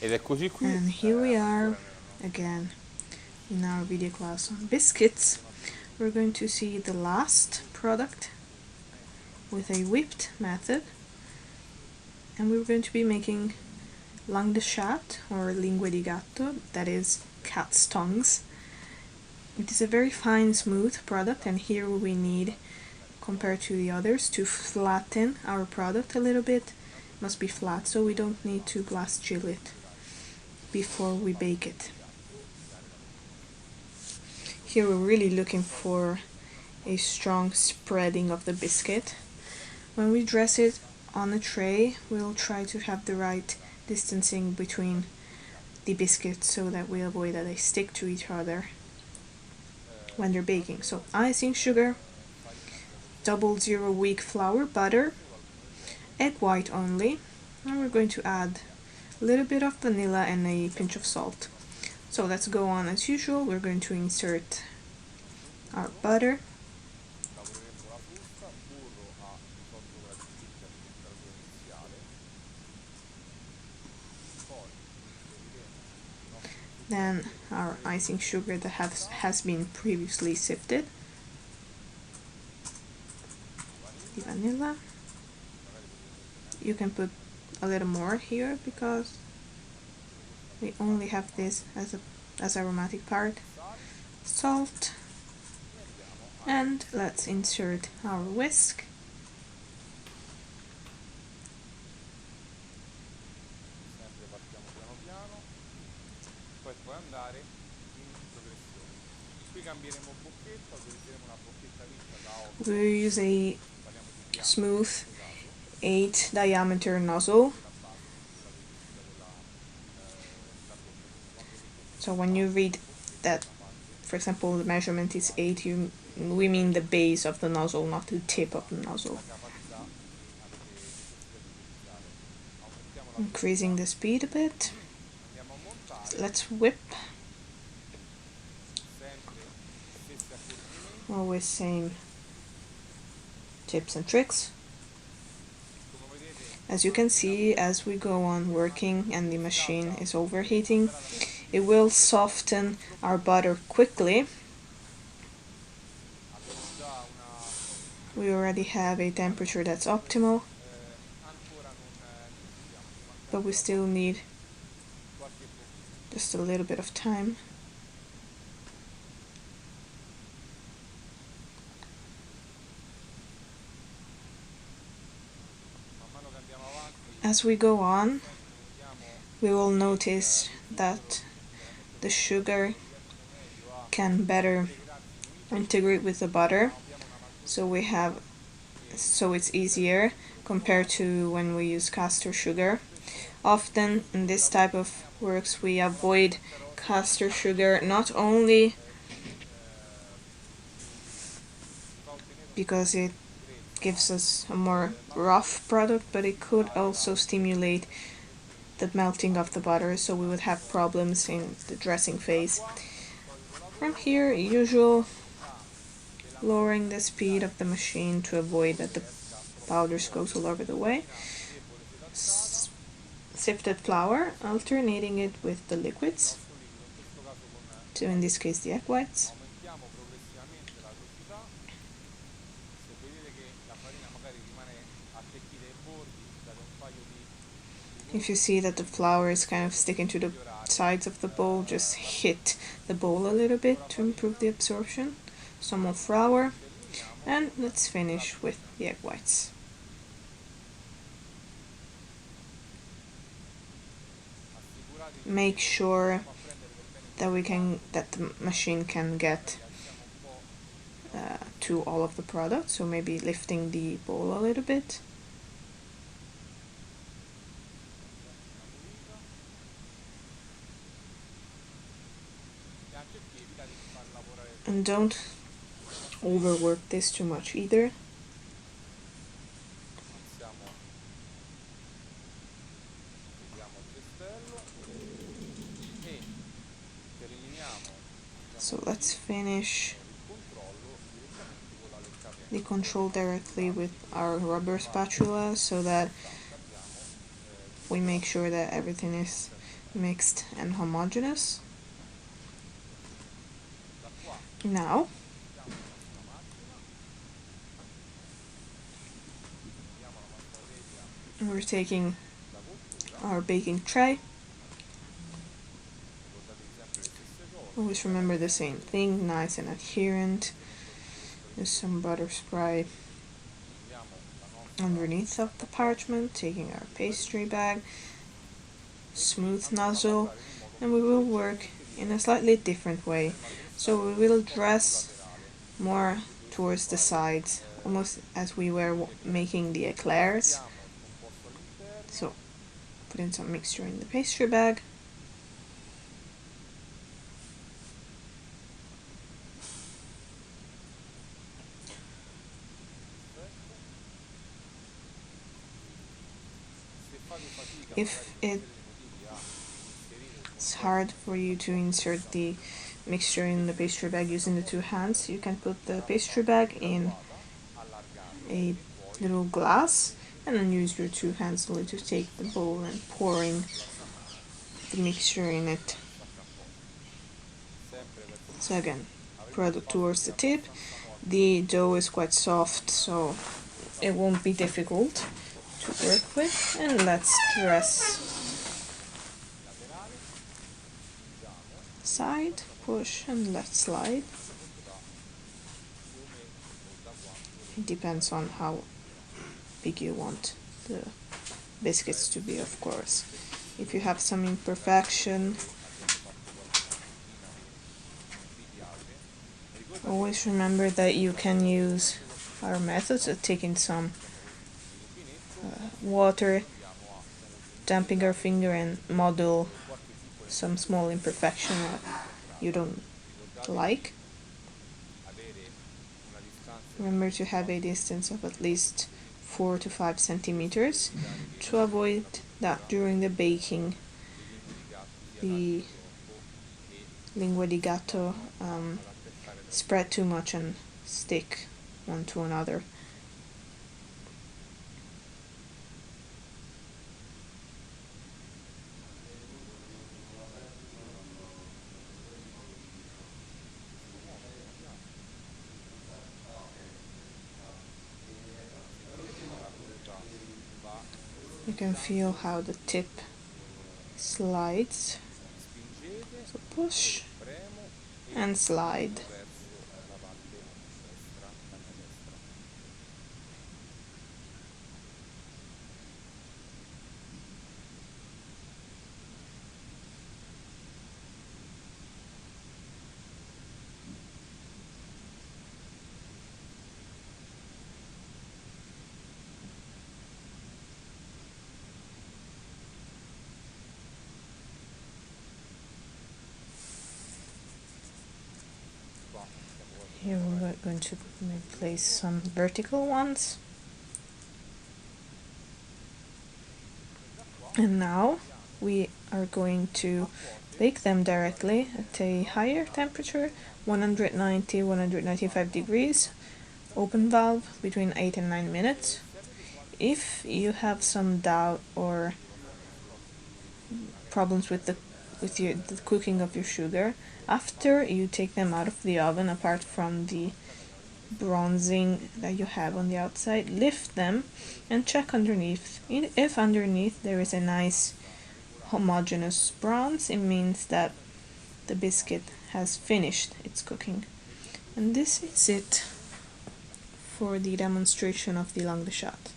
And here we are again in our video class on biscuits. We're going to see the last product with a whipped method, and we're going to be making langue de chat, or lingue di gatto, that is cat's tongues. It is a very fine, smooth product, and here we need, compared to the others, to flatten our product a little bit. It must be flat, so we don't need to blast chill it before we bake it. Here we're really looking for a strong spreading of the biscuit. When we dress it on a tray, we'll try to have the right distancing between the biscuits so that we avoid that they stick to each other when they're baking. So icing sugar, 00 weak flour, butter, egg white only, and we're going to add a little bit of vanilla and a pinch of salt. So let's go on as usual. We're going to insert our butter, then our icing sugar that has been previously sifted, the vanilla. You can put a little more here because we only have this as aromatic part, salt, and let's insert our whisk. We use a smooth 8 diameter nozzle. So when you read that, for example, the measurement is 8, we mean the base of the nozzle, not the tip of the nozzle. Increasing the speed a bit. Let's whip. Always same tips and tricks. As you can see, as we go on working and the machine is overheating, it will soften our butter quickly. We already have a temperature that's optimal, but we still need just a little bit of time. As we go on, we will notice that the sugar can better integrate with the butter, so it's easier compared to when we use caster sugar. Often in this type of works we avoid caster sugar, not only because it gives us a more rough product, but it could also stimulate the melting of the butter, so we would have problems in the dressing phase. From here, usual lowering the speed of the machine to avoid that the powders goes all over the way. Sifted flour, alternating it with the liquids, so in this case the egg whites. If you see that the flour is kind of sticking to the sides of the bowl, just hit the bowl a little bit to improve the absorption. Some more flour, and let's finish with the egg whites. Make sure that the machine can get to all of the product, so maybe lifting the bowl a little bit. And don't overwork this too much either. So let's finish the control directly with our rubber spatula so that we make sure that everything is mixed and homogeneous. Now we're taking our baking tray. Always remember the same thing, nice and adherent. Use some butter spray underneath of the parchment, taking our pastry bag, smooth nozzle, and we will work in a slightly different way. So we will dress more towards the sides, almost as we were making the eclairs. So put in some mixture in the pastry bag. If it's hard for you to insert the mixture in the pastry bag using the two hands, you can put the pastry bag in a little glass and then use your two hands to take the bowl and pouring the mixture in it. So again, product towards the tip. The dough is quite soft, so it won't be difficult to work with. And let's dress side, push and let slide. It depends on how big you want the biscuits to be, of course. If you have some imperfection, always remember that you can use our methods of taking some water, damping our finger and model some small imperfection that you don't like. Remember to have a distance of at least 4 to 5 centimeters to avoid that during the baking the lingua di gatto spread too much and stick one to another. You can feel how the tip slides. So push and slide. Here we're going to place some vertical ones. And now we are going to bake them directly at a higher temperature, 190-195 degrees, open valve between 8 and 9 minutes. If you have some doubt or problems with the cooking of your sugar, after you take them out of the oven, apart from the bronzing that you have on the outside, lift them and check underneath. If underneath there is a nice homogeneous bronze, it means that the biscuit has finished its cooking. And this is it for the demonstration of the 𝐒𝐻𝐵.